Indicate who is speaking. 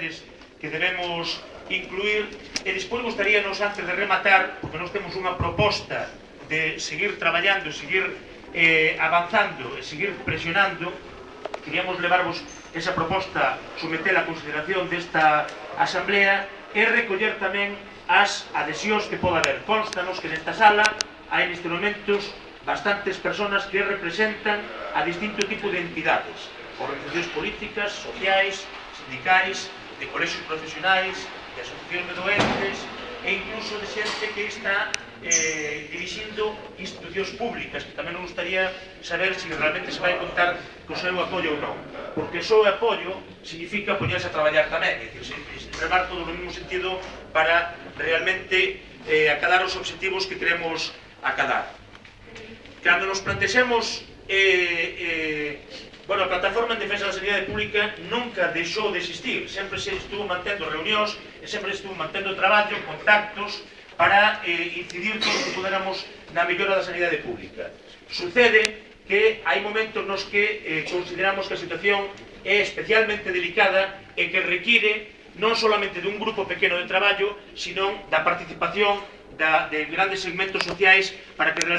Speaker 1: vostedes que debemos incluir. E despois gustaríanos, antes de rematar, porque nós temos unha proposta de seguir traballando, seguir avanzando e seguir presionando, queríamos levarvos esa proposta, sometela a consideración desta asamblea e recoller tamén as adhesións que poda haber. Constanos que nesta sala hai neste momentos bastantes persoas que representan a distinto tipo de entidades, organizacións políticas, sociais, sindicais, de colexios profesionais, de asociacións de doentes e incluso de xente que está dirixindo institucións públicas, que tamén nos gustaría saber se realmente se vai contar co seu apoio ou non, porque o seu apoio significa poñerse a traballar tamén, é dicir, remar todo no mesmo sentido para realmente acadar os obxectivos que queremos acadar. Cando nos plantexemos a plataforma en defensa da sanidade pública nunca deixou de existir, sempre se estuvo mantendo reunións e sempre se estuvo mantendo traballo, contactos para incidir todo o que poderamos na mellora da sanidade pública. Sucede que hai momentos nos que consideramos que a situación é especialmente delicada e que require non solamente dun grupo pequeno de traballo, sino da participación de grandes segmentos sociais para que